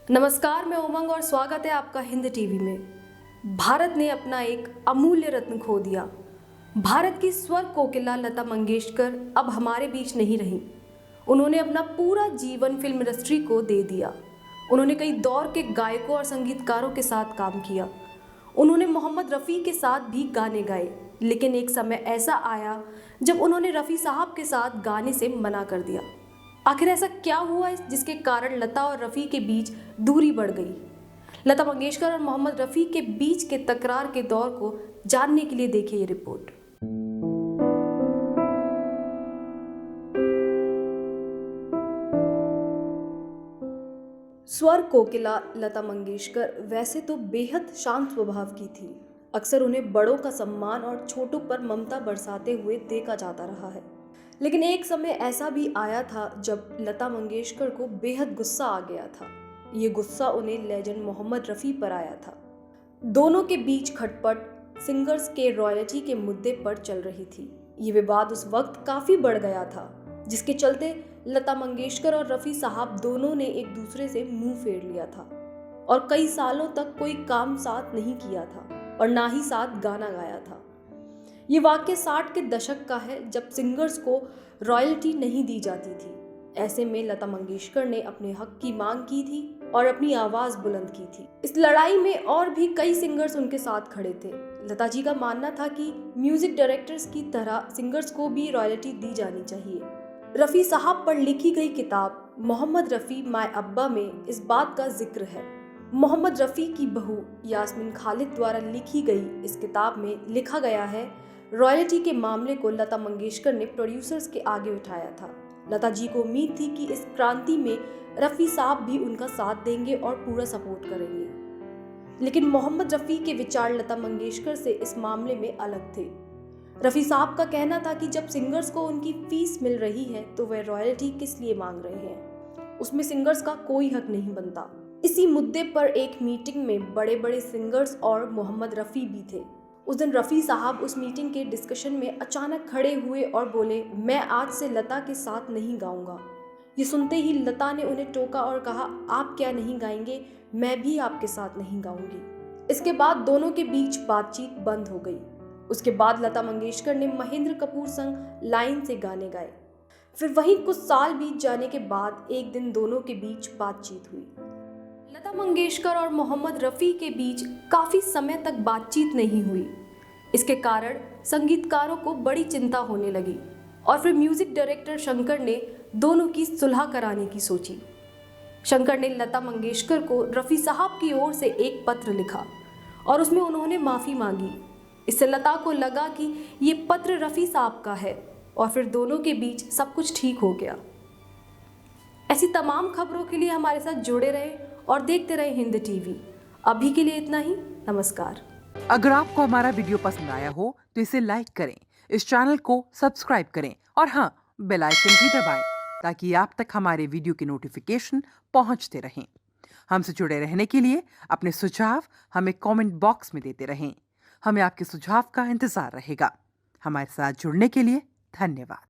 नमस्कार, मैं उमंग और स्वागत है आपका हिंद टीवी में। भारत ने अपना एक अमूल्य रत्न खो दिया। भारत की स्वर कोकिला लता मंगेशकर अब हमारे बीच नहीं रहीं। उन्होंने अपना पूरा जीवन फिल्म इंडस्ट्री को दे दिया। उन्होंने कई दौर के गायकों और संगीतकारों के साथ काम किया। उन्होंने मोहम्मद रफ़ी के साथ भी गाने गाए, लेकिन एक समय ऐसा आया जब उन्होंने रफ़ी साहब के साथ गाने से मना कर दिया। आखिर ऐसा क्या हुआ जिसके कारण लता और रफ़ी के बीच दूरी बढ़ गई? लता मंगेशकर और मोहम्मद रफ़ी के बीच के तकरार के दौर को जानने के लिए देखिए ये रिपोर्ट। स्वर कोकिला लता मंगेशकर वैसे तो बेहद शांत स्वभाव की थी। अक्सर उन्हें बड़ों का सम्मान और छोटों पर ममता बरसाते हुए देखा जाता रहा है। लेकिन एक समय ऐसा भी आया था जब लता मंगेशकर को बेहद गुस्सा आ गया था। ये गुस्सा उन्हें लेजेंड मोहम्मद रफ़ी पर आया था। दोनों के बीच खटपट सिंगर्स के रॉयल्टी के मुद्दे पर चल रही थी। ये विवाद उस वक्त काफ़ी बढ़ गया था, जिसके चलते लता मंगेशकर और रफ़ी साहब दोनों ने एक दूसरे से मुंह फेर लिया था और कई सालों तक कोई काम साथ नहीं किया था और ना ही साथ गाना गाया था। ये वाक्य 60 के दशक का है, जब सिंगर्स को रॉयल्टी नहीं दी जाती थी। ऐसे में लता मंगेशकर ने अपने हक की मांग की थी और अपनी आवाज बुलंद की थी। इस लड़ाई में और भी कई सिंगर्स उनके साथ खड़े थे। लता जी का मानना था कि म्यूजिक डायरेक्टर्स की तरह सिंगर्स को भी रॉयल्टी दी जानी चाहिए। रफ़ी साहब पर लिखी गई किताब मोहम्मद रफ़ी माय अब्बा में इस बात का जिक्र है। मोहम्मद रफ़ी की बहू यास्मीन खालिद द्वारा लिखी गई इस किताब में लिखा गया है, रॉयल्टी के मामले को लता मंगेशकर ने प्रोड्यूसर्स के आगे उठाया था। लता जी को उम्मीद थी कि इस क्रांति में रफ़ी साहब भी उनका साथ देंगे और पूरा सपोर्ट करेंगे। लेकिन मोहम्मद रफ़ी के विचार लता मंगेशकर से इस मामले में अलग थे। रफ़ी साहब का कहना था कि जब सिंगर्स को उनकी फीस मिल रही है तो वह रॉयल्टी किस लिए मांग रहे हैं, उसमें सिंगर्स का कोई हक नहीं बनता। इसी मुद्दे पर एक मीटिंग में बड़े बड़े सिंगर्स और मोहम्मद रफ़ी भी थे। उस दिन रफ़ी साहब उस मीटिंग के डिस्कशन में अचानक खड़े हुए और बोले, मैं आज से लता के साथ नहीं गाऊंगा। ये सुनते ही लता ने उन्हें टोका और कहा, आप क्या नहीं गाएंगे, मैं भी आपके साथ नहीं गाऊंगी। इसके बाद दोनों के बीच बातचीत बंद हो गई। उसके बाद लता मंगेशकर ने महेंद्र कपूर संग लाइन से गाने गाए। फिर वहीं कुछ साल बीत जाने के बाद एक दिन दोनों के बीच बातचीत हुई। लता मंगेशकर और मोहम्मद रफ़ी के बीच काफ़ी समय तक बातचीत नहीं हुई। इसके कारण संगीतकारों को बड़ी चिंता होने लगी और फिर म्यूजिक डायरेक्टर शंकर ने दोनों की सुलह कराने की सोची। शंकर ने लता मंगेशकर को रफ़ी साहब की ओर से एक पत्र लिखा और उसमें उन्होंने माफ़ी मांगी। इससे लता को लगा कि ये पत्र रफ़ी साहब का है और फिर दोनों के बीच सब कुछ ठीक हो गया। ऐसी तमाम खबरों के लिए हमारे साथ जुड़े रहे और देखते रहे हिंद टीवी। अभी के लिए इतना ही। नमस्कार। अगर आपको हमारा वीडियो पसंद आया हो तो इसे लाइक करें, इस चैनल को सब्सक्राइब करें और हाँ, बेल आइकन भी दबाएं ताकि आप तक हमारे वीडियो की नोटिफिकेशन पहुंचते रहें। हमसे जुड़े रहने के लिए अपने सुझाव हमें कमेंट बॉक्स में देते रहें। हमें आपके सुझाव का इंतजार रहेगा। हमारे साथ जुड़ने के लिए धन्यवाद।